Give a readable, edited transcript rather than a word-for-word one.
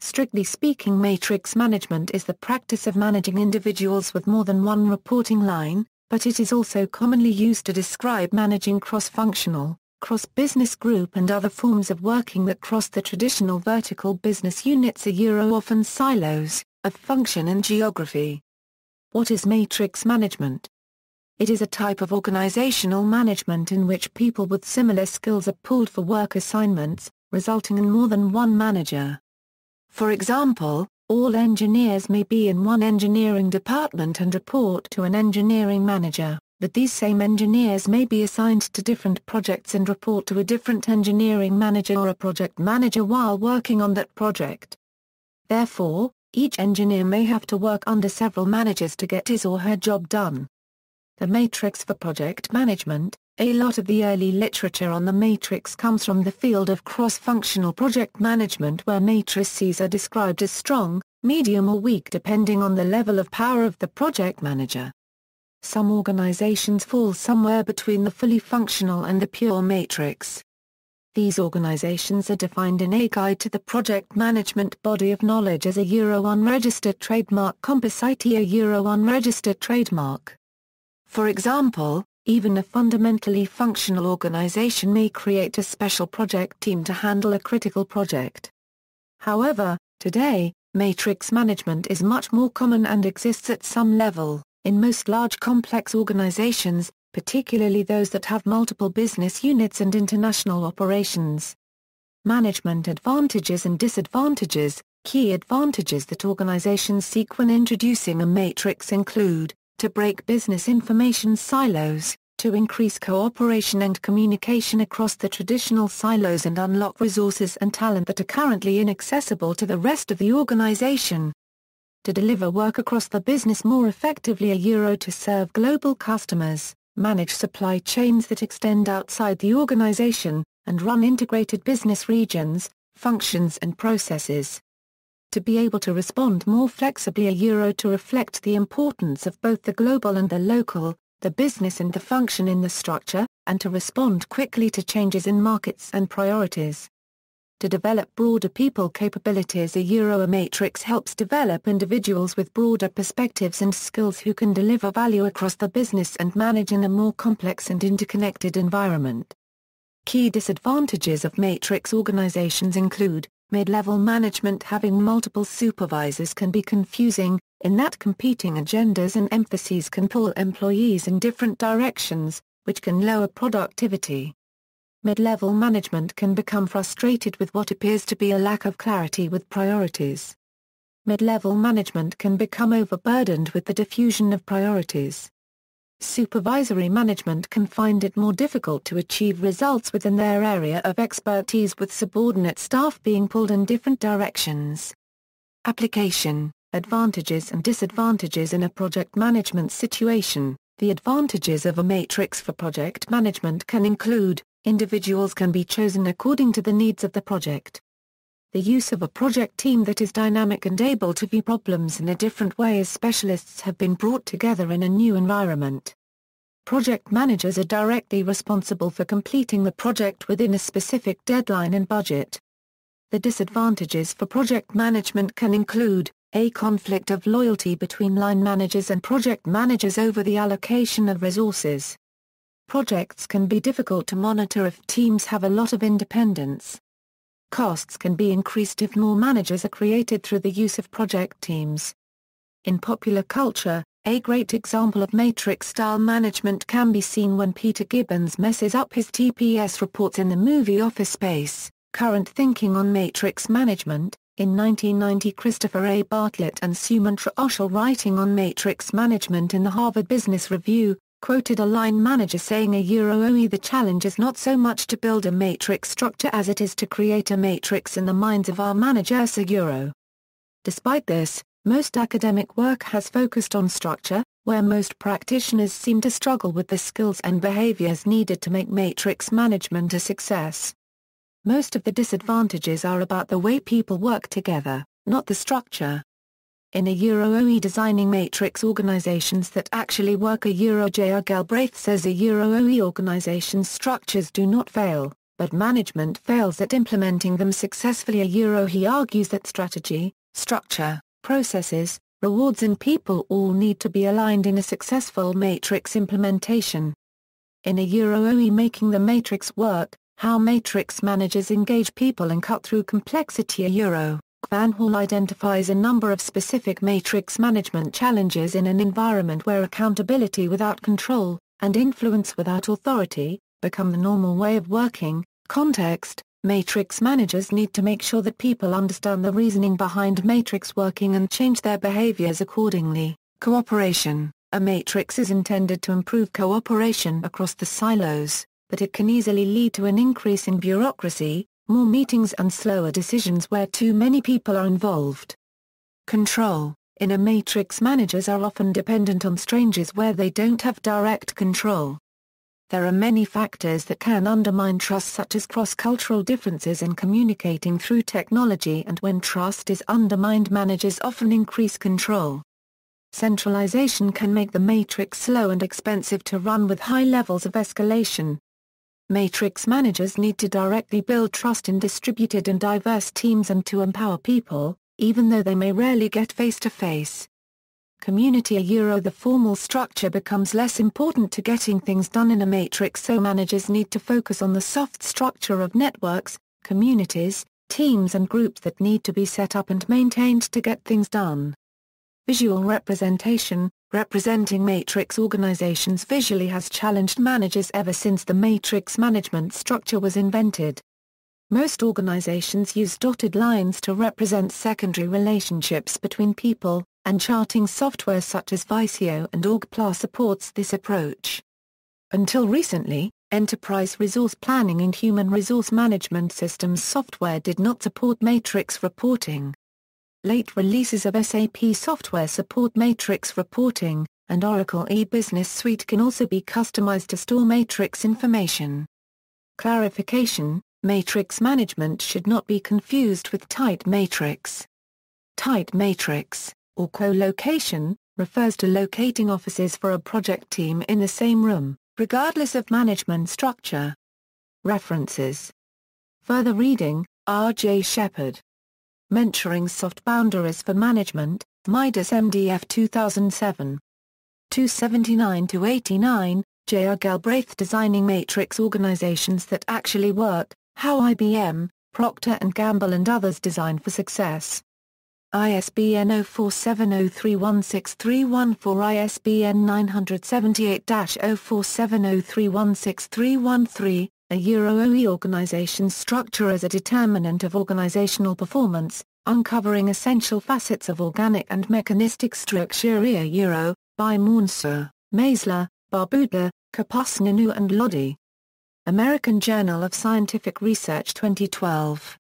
Strictly speaking, matrix management is the practice of managing individuals with more than one reporting line, but it is also commonly used to describe managing cross-functional, cross-business group and other forms of working that cross the traditional vertical business units often silos, of function and geography. What is matrix management? It is a type of organizational management in which people with similar skills are pooled for work assignments, resulting in more than one manager. For example, all engineers may be in one engineering department and report to an engineering manager, but these same engineers may be assigned to different projects and report to a different engineering manager or a project manager while working on that project. Therefore, each engineer may have to work under several managers to get his or her job done. The matrix for project management. A lot of the early literature on the matrix comes from the field of cross-functional project management, where matrices are described as strong, medium or weak depending on the level of power of the project manager. Some organizations fall somewhere between the fully functional and the pure matrix. These organizations are defined in A Guide to the Project Management Body of Knowledge as a unregistered trademark composite unregistered trademark. For example, even a fundamentally functional organization may create a special project team to handle a critical project. However, today, matrix management is much more common and exists at some level, in most large complex organizations, particularly those that have multiple business units and international operations. Management advantages and disadvantages. Key advantages that organizations seek when introducing a matrix include to break business information silos, to increase cooperation and communication across the traditional silos and unlock resources and talent that are currently inaccessible to the rest of the organization. To deliver work across the business more effectively to serve global customers, manage supply chains that extend outside the organization, and run integrated business regions, functions and processes. To be able to respond more flexibly to reflect the importance of both the global and the local, the business and the function in the structure, and to respond quickly to changes in markets and priorities. To develop broader people capabilities, a matrix helps develop individuals with broader perspectives and skills who can deliver value across the business and manage in a more complex and interconnected environment. Key disadvantages of matrix organizations include mid-level management. Having multiple supervisors can be confusing, in that competing agendas and emphases can pull employees in different directions, which can lower productivity. Mid-level management can become frustrated with what appears to be a lack of clarity with priorities. Mid-level management can become overburdened with the diffusion of priorities. Supervisory management can find it more difficult to achieve results within their area of expertise, with subordinate staff being pulled in different directions. Application, advantages and disadvantages in a project management situation. The advantages of a matrix for project management can include: individuals can be chosen according to the needs of the project. The use of a project team that is dynamic and able to view problems in a different way as specialists have been brought together in a new environment. Project managers are directly responsible for completing the project within a specific deadline and budget. The disadvantages for project management can include: a conflict of loyalty between line managers and project managers over the allocation of resources. Projects can be difficult to monitor if teams have a lot of independence. Costs can be increased if more managers are created through the use of project teams. In popular culture, a great example of matrix-style management can be seen when Peter Gibbons messes up his TPS reports in the movie Office Space. Current thinking on matrix management. In 1990, Christopher A. Bartlett and Sumantra Oshal, writing on matrix management in the Harvard Business Review, quoted a line manager saying the challenge is not so much to build a matrix structure as it is to create a matrix in the minds of our managers. Despite this, most academic work has focused on structure, where most practitioners seem to struggle with the skills and behaviors needed to make matrix management a success. Most of the disadvantages are about the way people work together, not the structure. In a designing matrix organizations that actually work. J. R. Galbraith says organization structures do not fail, but management fails at implementing them successfully. He argues that strategy, structure, processes, rewards and people all need to be aligned in a successful matrix implementation. In a making the matrix work, how matrix managers engage people and cut through complexity. Van Hall identifies a number of specific matrix management challenges in an environment where accountability without control, and influence without authority, become the normal way of working. Context: matrix managers need to make sure that people understand the reasoning behind matrix working and change their behaviors accordingly. Cooperation: a matrix is intended to improve cooperation across the silos, but it can easily lead to an increase in bureaucracy, more meetings and slower decisions where too many people are involved. Control: in a matrix, managers are often dependent on strangers where they don't have direct control. There are many factors that can undermine trust, such as cross-cultural differences in communicating through technology, and when trust is undermined, managers often increase control. Centralization can make the matrix slow and expensive to run with high levels of escalation. Matrix managers need to directly build trust in distributed and diverse teams and to empower people, even though they may rarely get face-to-face. Community: the formal structure becomes less important to getting things done in a matrix, so managers need to focus on the soft structure of networks, communities, teams and groups that need to be set up and maintained to get things done. Visual representation: representing matrix organizations visually has challenged managers ever since the matrix management structure was invented. Most organizations use dotted lines to represent secondary relationships between people, and charting software such as Visio and Orgpla supports this approach. Until recently, enterprise resource planning and human resource management systems software did not support matrix reporting. Late releases of SAP software support matrix reporting, and Oracle E-Business Suite can also be customized to store matrix information. Clarification: matrix management should not be confused with tight matrix. Tight matrix, or co-location, refers to locating offices for a project team in the same room, regardless of management structure. References. Further reading: R.J. Shepard. Mentoring Soft Boundaries for Management, Midas MDF 2007. 279-89, J.R. Galbraith. Designing Matrix Organizations That Actually Work, How IBM, Procter & Gamble and Others Design for Success. ISBN 0470316314, ISBN 978-0470316313. OE organization structure as a determinant of organizational performance, uncovering essential facets of organic and mechanistic structure. By Maunsur, Maisler, Barbuda, Kapusninu and Lodi. American Journal of Scientific Research 2012.